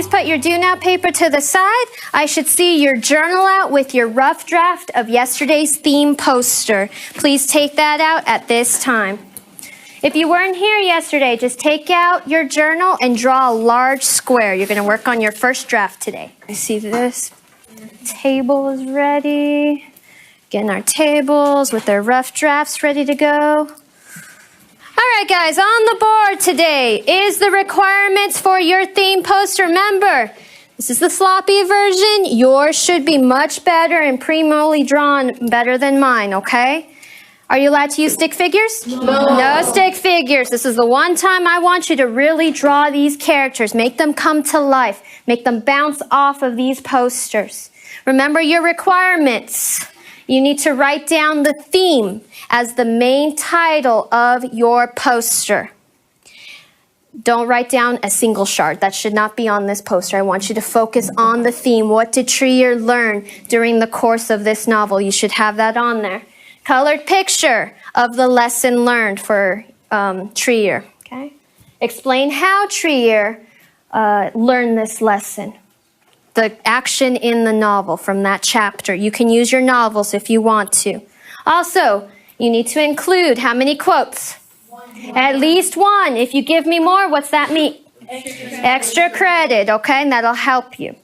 please put your do now paper to the side. I should see your journal out with your rough draft of yesterday's theme poster. Please take that out at this time. If you weren't here yesterday, just take out your journal and draw a large square. You're going to work on your first draft today. I see this. Table is ready. Getting our tables with their rough drafts ready to go. All right, guys, on the board today is the requirements for your theme poster. Remember, this is the sloppy version. Yours should be much better and primally drawn better than mine, okay? Are you allowed to use stick figures? No stick figures. This is the one time I want you to really draw these characters. Make them come to life. Make them bounce off of these posters. Remember your requirements. You need to write down the theme as the main title of your poster. Don't write down a single shard. That should not be on this poster. I want you to focus on the theme. What did Trier learn during the course of this novel? You should have that on there. Colored picture of the lesson learned for Trier. Okay? Explain how Trier learned this lesson. The action in the novel from that chapter. You can use your novels if you want to. Also, you need to include how many quotes? At least one. If you give me more, what's that mean? Extra credit, okay? And that'll help you.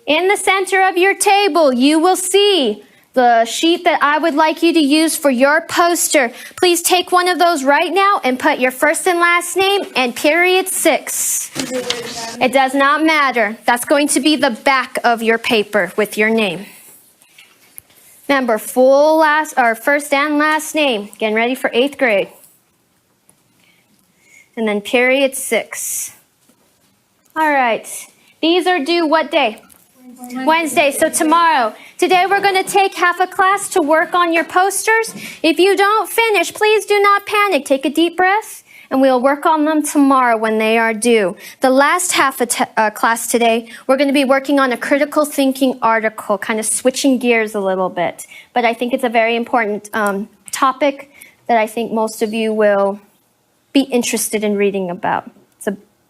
In the center of your table, you will see the sheet that I would like you to use for your poster. Please take one of those right now and put your first and last name and period 6. It does not matter. That's going to be the back of your paper with your name. Remember, first and last name. Getting ready for 8th grade. And then period 6. All right. These are due what day? Wednesday, so tomorrow. Today we're going to take half a class to work on your posters. If you don't finish, please do not panic. Take a deep breath, and we'll work on them tomorrow when they are due. The last half of class today, we're going to be working on a critical thinking article, kind of switching gears a little bit. But I think it's a very important topic that I think most of you will be interested in reading about. It's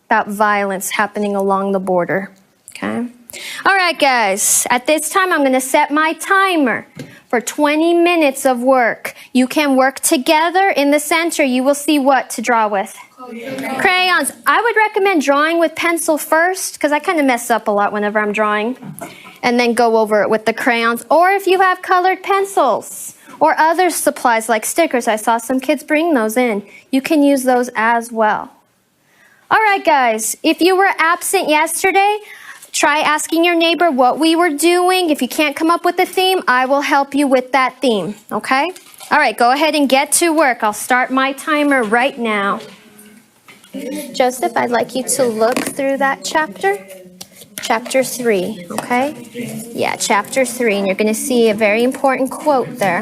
about violence happening along the border. Okay? All right, guys, at this time, I'm going to set my timer for 20 minutes of work. You can work together. In the center, you will see what to draw with. Crayons. I would recommend drawing with pencil first, because I kind of mess up a lot whenever I'm drawing, and then go over it with the crayons. Or if you have colored pencils or other supplies like stickers, I saw some kids bring those in. You can use those as well. All right, guys, if you were absent yesterday, try asking your neighbor what we were doing. If you can't come up with a theme, I will help you with that theme, okay? All right, go ahead and get to work. I'll start my timer right now. Joseph, I'd like you to look through that chapter. Chapter 3, okay? Yeah, chapter 3, and you're going to see a very important quote there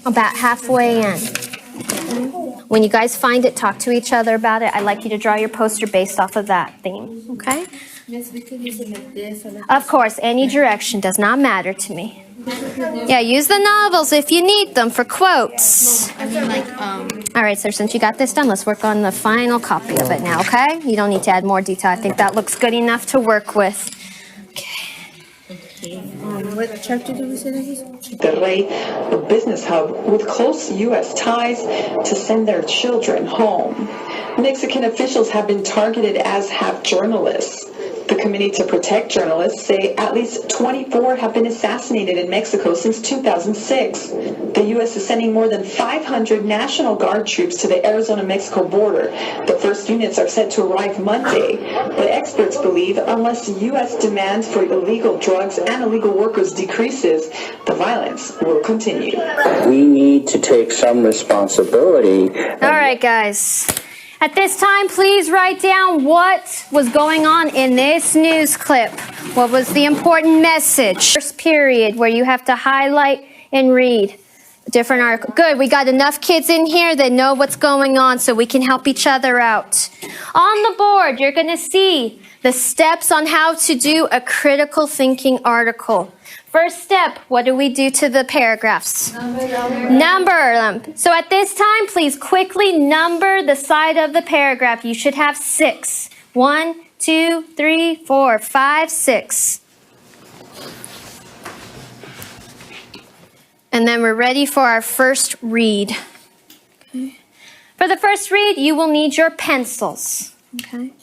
about halfway in. When you guys find it, talk to each other about it. I'd like you to draw your poster based off of that theme, okay? Of course, any direction does not matter to me. Yeah, use the novels if you need them for quotes. All right, sir, since you got this done, let's work on the final copy of it now, okay? You don't need to add more detail. I think that looks good enough to work with. Okay. What chapter did we say that was? Monterrey, a business hub with close U.S. ties to send their children home. Mexican officials have been targeted, as have journalists. The Committee to Protect Journalists say at least 24 have been assassinated in Mexico since 2006. The U.S. is sending more than 500 National Guard troops to the Arizona-Mexico border. The first units are set to arrive Monday, but experts believe unless the U.S. demand for illegal drugs and illegal workers decreases, the violence will continue. We need to take some responsibility. All right, guys. At this time, please write down what was going on in this news clip. What was the important message? First period where you have to highlight and read a different article. Good, we got enough kids in here that know what's going on so we can help each other out. On the board, you're going to see the steps on how to do a critical thinking article. First step, what do we do to the paragraphs? Number them. So at this time, please quickly number the side of the paragraph. You should have 6. 1, 2, 3, 4, 5, 6. And then we're ready for our first read. Okay. For the first read, you will need your pencils. Okay.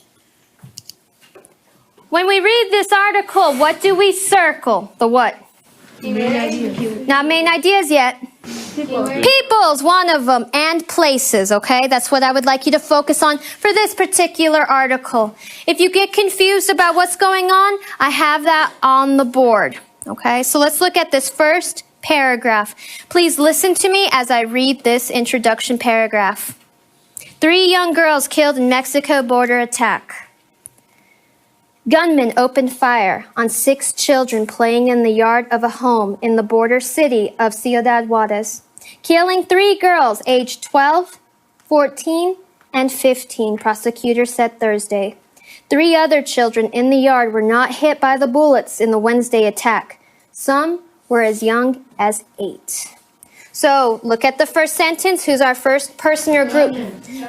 When we read this article, what do we circle? The what? Not main ideas yet. People's one of them, and places, okay? That's what I would like you to focus on for this particular article. If you get confused about what's going on, I have that on the board, okay? So let's look at this first paragraph. Please listen to me as I read this introduction paragraph. 3 young girls killed in Mexico border attack. Gunmen opened fire on 6 children playing in the yard of a home in the border city of Ciudad Juarez, killing 3 girls aged 12, 14, and 15, prosecutors said Thursday. 3 other children in the yard were not hit by the bullets in the Wednesday attack. Some were as young as 8. So look at the first sentence. Who's our first person or group?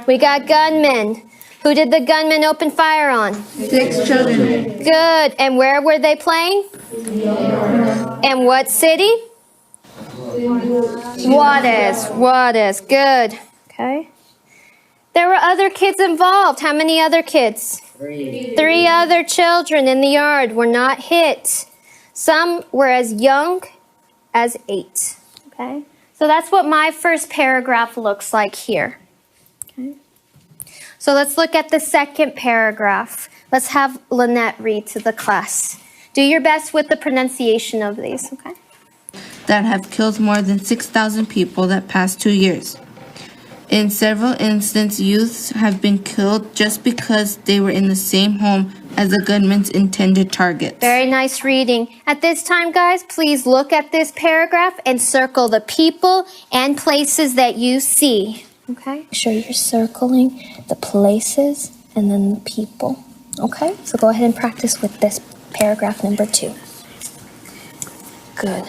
We got gunmen. Who did the gunmen open fire on? 6 children. Good. And where were they playing? And what city? Juarez. Good. Okay. There were other kids involved. How many other kids? 3 other children in the yard were not hit. Some were as young as 8. Okay. So that's what my first paragraph looks like here. Okay. So let's look at the second paragraph. Let's have Lynette read to the class. Do your best with the pronunciation of these, okay? That have killed more than 6,000 people that past 2 years. In several instances, youths have been killed just because they were in the same home as the gunman's intended targets. Very nice reading. At this time, guys, please look at this paragraph and circle the people and places that you see. Okay? Make sure you're circling the places and then the people. Okay? So go ahead and practice with this paragraph number 2. Good.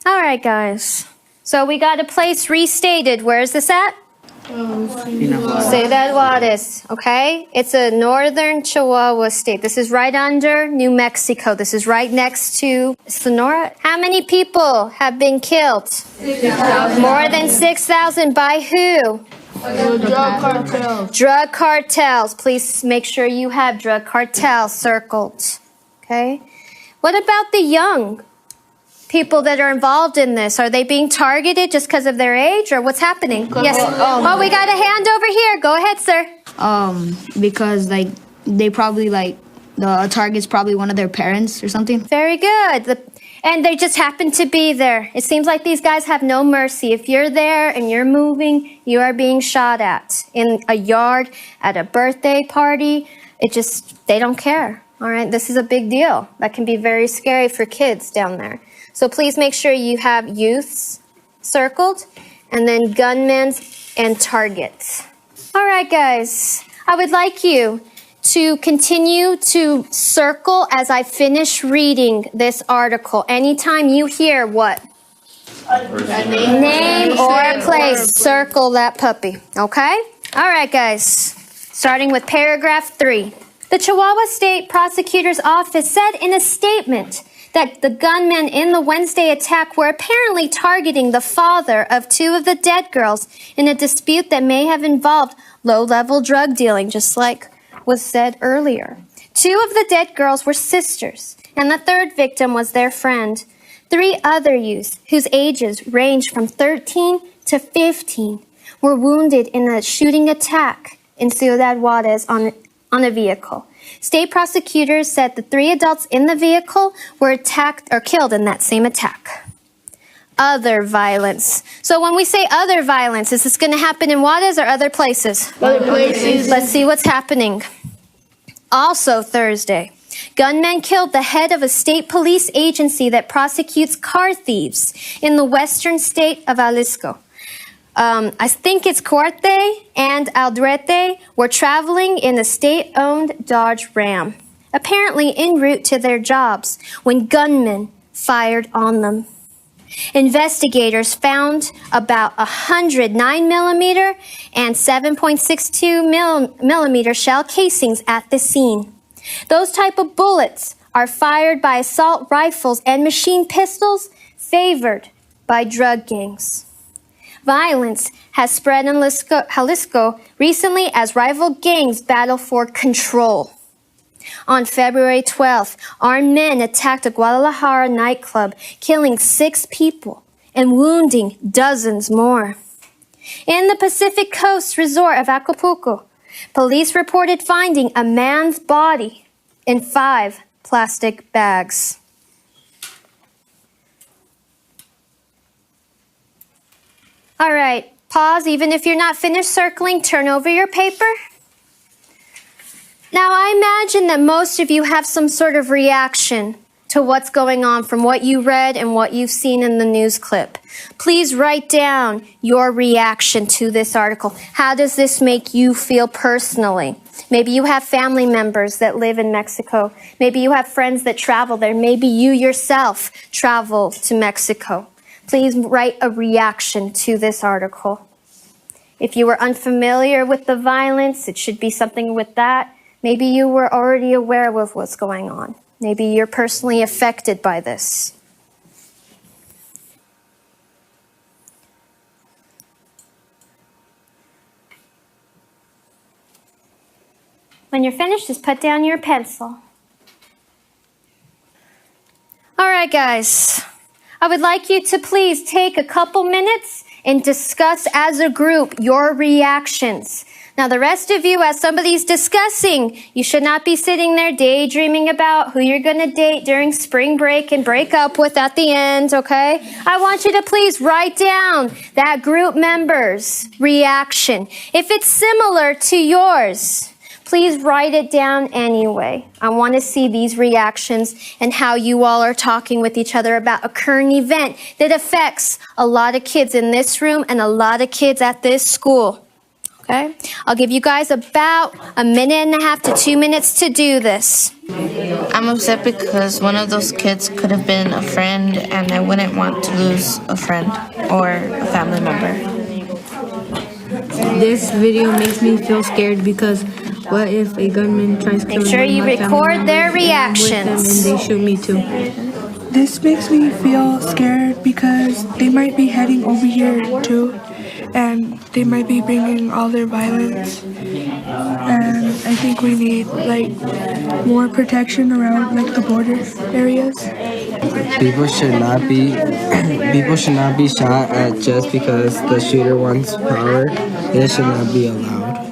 All right, guys. So we got a place restated. Where is this at? Ciudad Juarez, okay? It's a northern Chihuahua state. This is right under New Mexico. This is right next to Sonora. How many people have been killed? 6,000. More than 6,000 by who? Drug cartels. Drug cartels. Please make sure you have drug cartels circled, okay? What about the young people that are involved in this? Are they being targeted just because of their age, or what's happening? Yes. Oh, we got a hand over here. Go ahead, sir. Because they probably the target's probably one of their parents or something. Very good. And they just happen to be there. It seems like these guys have no mercy. If you're there and you're moving, you are being shot at in a yard, at a birthday party. They don't care. All right. This is a big deal. That can be very scary for kids down there. So please make sure you have youths circled and then gunmen and targets. All right, guys. I would like you to continue to circle as I finish reading this article. Anytime you hear what? Name or place. Circle that puppy. Okay? All right, guys. Starting with paragraph 3. The Chihuahua State Prosecutor's Office said in a statement that the gunmen in the Wednesday attack were apparently targeting the father of 2 of the dead girls in a dispute that may have involved low-level drug dealing, just like was said earlier. 2 of the dead girls were sisters, and the 3rd victim was their friend. 3 other youths, whose ages ranged from 13 to 15, were wounded in a shooting attack in Ciudad Juarez on a vehicle. State prosecutors said the 3 adults in the vehicle were attacked or killed in that same attack. Other violence. So when we say other violence, is this going to happen in Juarez or other places? Other places. Let's see what's happening. Also Thursday, gunmen killed the head of a state police agency that prosecutes car thieves in the western state of Jalisco. I think it's Cuarte and Aldrete were traveling in a state-owned Dodge Ram, apparently en route to their jobs, when gunmen fired on them. Investigators found about 100 9mm and 7.62 millimeter shell casings at the scene. Those type of bullets are fired by assault rifles and machine pistols favored by drug gangs. Violence has spread in Jalisco recently as rival gangs battle for control. On February 12th, armed men attacked a Guadalajara nightclub, killing 6 people and wounding dozens more. In the Pacific Coast resort of Acapulco, police reported finding a man's body in 5 plastic bags. All right, pause. Even if you're not finished circling, turn over your paper. Now, I imagine that most of you have some sort of reaction to what's going on from what you read and what you've seen in the news clip. Please write down your reaction to this article. How does this make you feel personally? Maybe you have family members that live in Mexico. Maybe you have friends that travel there. Maybe you yourself travel to Mexico. Please write a reaction to this article. If you were unfamiliar with the violence, it should be something with that. Maybe you were already aware of what's going on. Maybe you're personally affected by this. When you're finished, just put down your pencil. All right, guys. I would like you to please take a couple minutes and discuss as a group your reactions. Now, the rest of you, as somebody's discussing, you should not be sitting there daydreaming about who you're going to date during spring break and break up with at the end, okay? I want you to please write down that group member's reaction. If it's similar to yours, please write it down anyway. I want to see these reactions and how you all are talking with each other about a current event that affects a lot of kids in this room and a lot of kids at this school. Okay? I'll give you guys about 1.5 to 2 minutes to do this. I'm upset because one of those kids could have been a friend, and I wouldn't want to lose a friend or a family member. This video makes me feel scared because what if a gunman tries to kill Make sure you my family record members their and I'm with them reactions. and they shoot me too. This makes me feel scared because they might be heading over here too, and they might be bringing all their violence. And I think we need more protection around the border areas. People should not be shot at just because the shooter wants power. It should not be allowed.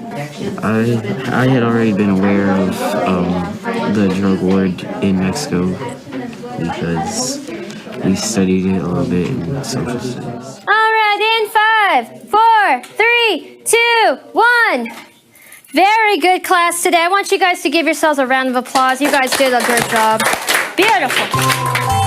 I had already been aware of the drug war in Mexico because we studied it a little bit in social studies. All right, in 5, 4, 3, 2, 1. Very good class today. I want you guys to give yourselves a round of applause. You guys did a good job. Beautiful.